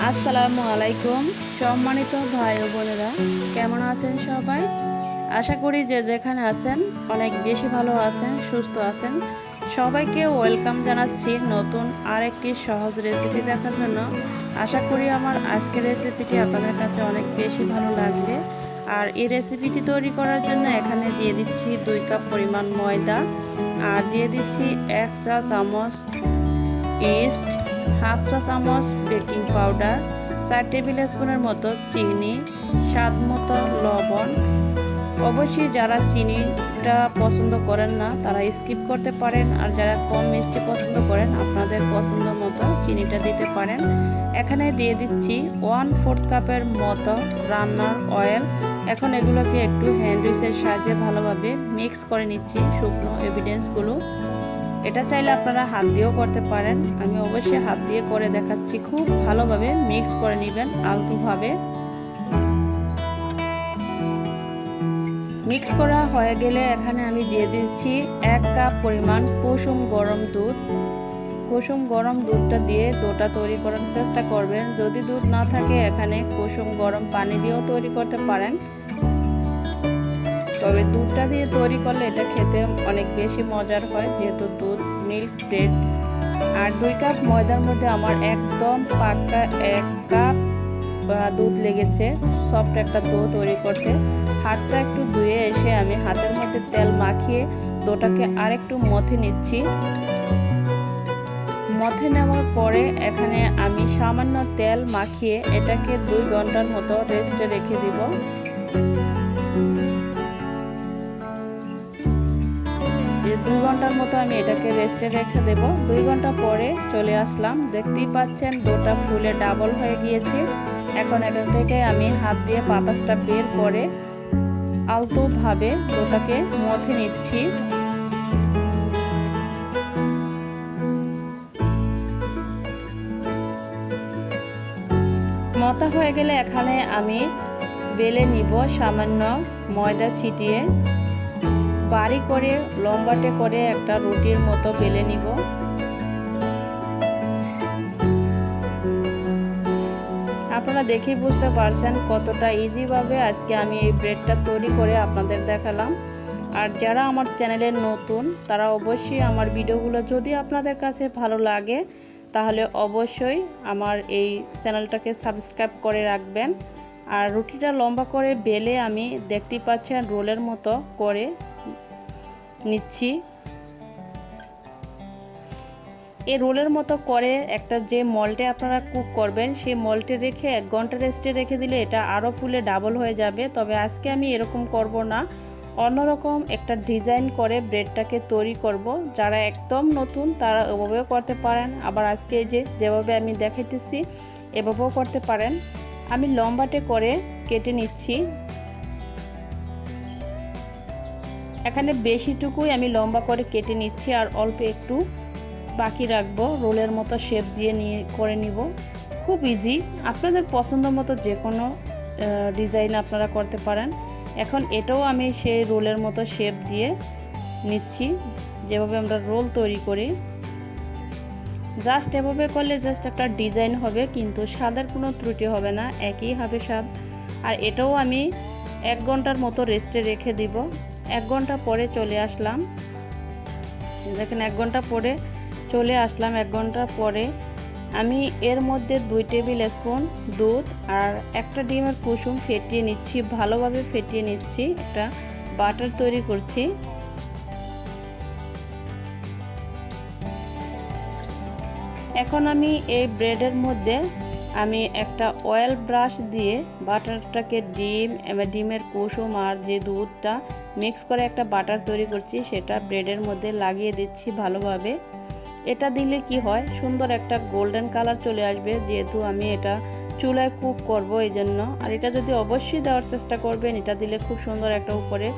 আসসালামু আলাইকুম সম্মানিত ভাই ও বোনেরা, কেমন আছেন সবাই? আশা করি যে যেখানে আছেন অনেক বেশি ভালো আছেন, সুস্থ আছেন। সবাইকে ওয়েলকাম জানাচ্ছি নতুন আরেকটি সহজ রেসিপি দেখার জন্য। আশা করি আমার আজকের রেসিপিটি আপনাদের কাছে অনেক বেশি ভালো লাগবে। আর এই রেসিপিটি তৈরি করার জন্য এখানে দিয়ে দিচ্ছি 2 কাপ পরিমাণ ময়দা, আর দিয়ে দিচ্ছি 1 চা চামচ ইস্ট, হাফ চা চামচ বেকিং পাউডার, 4 টেবিল স্পুনের মতো চিনি, স্বাদ মতো লবণ। অবশ্যই যারা চিনিটা পছন্দ করেন না তারা স্কিপ করতে পারেন, আর যারা কম মিষ্টি পছন্দ করেন আপনাদের পছন্দ মতো চিনিটা দিতে পারেন। এখানে দিয়ে দিচ্ছি 1/4 কাপের মতো রান্নার অয়েল। এখন এগুলোকে একটু হ্যান্ড উইচের সাহায্যে ভালোভাবে মিক্স করে নিচ্ছি শুকনো এভিডেন্সগুলো। এটা চাইলে আপনারা হাত দিয়েও করতে পারেন, আমি অবশ্যই হাত দিয়ে করে দেখাচ্ছি। খুব ভালোভাবে মিক্স করে নেবেন আলতোভাবে। মিক্স করা হয়ে গেলে এখানে আমি দিয়ে দিচ্ছি 1 কাপ পরিমাণ কুসুম গরম দুধ। কুসুম গরম দুধটা দিয়ে ডোটা তৈরি করার চেষ্টা করবেন। যদি দুধ না থাকে এখানে কুসুম গরম পানি দিয়েও তৈরি করতে পারেন, তবে দুধটা দিয়ে তৈরি করলে এটা খেতে অনেক বেশি মজার হয়, যেহেতু দুধ মিল্ক ব্রেড। আর 2 কাপ ময়দার মধ্যে আমার একদম পাকা 1 কাপ দুধ লেগেছে সফট একটা ডো তৈরি করতে। হাতটা একটু ধুয়ে এসে আমি হাতের মধ্যে তেল মাখিয়ে ডোটাকে আরেকটু মথে নিচ্ছি। মথে নেওয়ার পরে এখানে আমি সামান্য তেল মাখিয়ে এটাকে 2 ঘন্টার মতো রেস্টে রেখে দিব। 2 ঘন্টার মতো আমি এটাকে রেস্টে রেখে দেব। 2 ঘন্টা পরে চলে আসলাম, দেখতেই পাচ্ছেন ডোটা ফুলে ডাবল হয়ে গিয়েছে। এখন এটা থেকে আমি হাত দিয়ে বাতাসটা বের করে আলতোভাবে ডোটাকে মথে নিচ্ছি। মথা হয়ে গেলে এখানে আমি বেলে নিব সামান্য ময়দা ছিটিয়ে। বাড়ি করে লম্বাটে করে একটা রুটির মতো বেলে নিব। আপনারা দেখেই বুঝতে পারছেন কতটা ইজিভাবে আজকে আমি এই ব্রেডটা তৈরি করে আপনাদের দেখালাম। আর যারা আমার চ্যানেলে নতুন তারা অবশ্যই আমার ভিডিওগুলো যদি আপনাদের কাছে ভালো লাগে তাহলে অবশ্যই আমার এই চ্যানেলটাকে সাবস্ক্রাইব করে রাখবেন। আর রুটিটা লম্বা করে বেলে আমি দেখতে পাচ্ছেন রোলের মতো করে নিচ্ছি। এই রোলের মতো করে একটা যে মল্টে আপনারা কুক করবেন সেই মল্টে রেখে 1 ঘন্টা রেস্টে রেখে দিলে এটা আরও ফুলে ডাবল হয়ে যাবে। তবে আজকে আমি এরকম করব না, অন্যরকম একটা ডিজাইন করে ব্রেডটাকে তৈরি করব। যারা একদম নতুন তারা এভাবেও করতে পারেন, আবার আজকে যেভাবে আমি দেখাইতেছি এভাবেও করতে পারেন। আমি লম্বাটে করে কেটে নিচ্ছি। এখানে বেশিটুকুই আমি লম্বা করে কেটে নিচ্ছি, আর অল্প একটু বাকি রাখবো। রোলের মতো শেপ দিয়ে করে নিব। খুব ইজি, আপনাদের পছন্দ মতো যে কোনো ডিজাইন আপনারা করতে পারেন। এখন এটাও আমি সেই রোলের মতো শেপ দিয়ে নিচ্ছি, যেভাবে আমরা রোল তৈরি করি। জাস্ট এভাবে করলে জাস্ট একটা ডিজাইন হবে, কিন্তু স্বাদের কোনো ত্রুটি হবে না, একই হবে স্বাদ। আর এটাও আমি 1 ঘন্টার মতো রেস্টে রেখে দিব। 1 ঘন্টা পরে চলে আসলাম, দেখেন 1 ঘন্টা পরে চলে আসলাম। 1 ঘন্টা পরে আমি এর মধ্যে 2 টেবিল স্পুন দুধ আর একটা ডিমের কুসুম ফেটিয়ে নিচ্ছি, ভালোভাবে ফেটিয়ে নিচ্ছি। একটা বাটার তৈরি করছি। এখন আমি এই ব্রেডের মধ্যে আমি একটা অয়েল ব্রাশ দিয়ে বাটারটাকে ডিমের কুসুম আর যে দুধটা মিক্স করে একটা বাটার তৈরি করছি সেটা ব্রেডের মধ্যে লাগিয়ে দিচ্ছি ভালোভাবে। এটা দিলে কি হয়, সুন্দর একটা গোল্ডেন কালার চলে আসবে, যেহেতু আমি এটা চুলায় কুক করব এই জন্য। আর এটা যদি অবশ্যই দেওয়ার চেষ্টা করবেন, এটা দিলে খুব সুন্দর একটা উপরে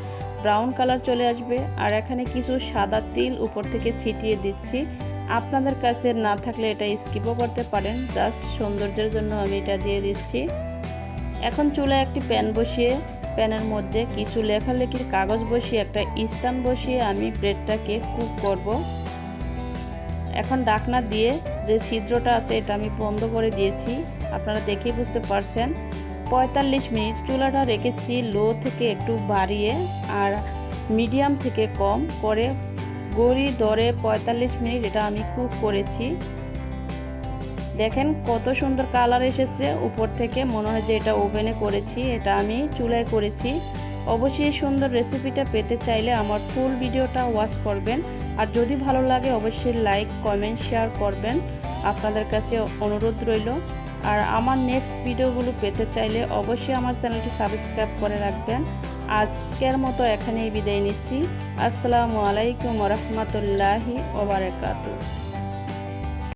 ব্রাউন কালার চলে আসবে। আর এখানে কিছু সাদা তিল উপর থেকে ছিটিয়ে দিচ্ছি। আপনাদের কাছে না থাকলে এটা স্কিপও করতে পারেন, জাস্ট সৌন্দর্যের জন্য আমি এটা দিয়ে দিচ্ছি। এখন চুলায় একটি প্যান বসিয়ে প্যানের মধ্যে কিছু লেখালেখির কাগজ বসিয়ে একটা স্ট্যান্ড বসিয়ে আমি ব্রেডটাকে কুক করব। এখন ঢাকনা দিয়ে যে ছিদ্রটা আছে এটা আমি বন্ধ করে দিয়েছি, আপনারা দেখেই বুঝতে পারছেন। 45 মিনিট চুলাটা রেখেছি লো থেকে একটু বাড়িয়ে আর মিডিয়াম থেকে কম করে, গড়ি ধরে 45 মিনিট এটা আমি কুক করেছি। দেখেন কত সুন্দর কালার এসেছে উপর থেকে, মনে হয় যে এটা ওভেনে করেছি, এটা আমি চুলায় করেছি। অবশ্যই সুন্দর রেসিপিটা পেতে চাইলে আমার ফুল ভিডিওটা ওয়াচ করবেন, আর যদি ভালো লাগে অবশ্যই লাইক কমেন্ট শেয়ার করবেন, আপনাদের কাছে অনুরোধ রইল। আর আমার নেক্সট ভিডিওগুলো পেতে চাইলে অবশ্যই আমার চ্যানেলটি সাবস্ক্রাইব করে রাখবেন। আজকের মতো এখানেই বিদায় নিচ্ছি। আসসালামু আলাইকুম ওয়া রাহমাতুল্লাহি ওয়া বারাকাতুহু।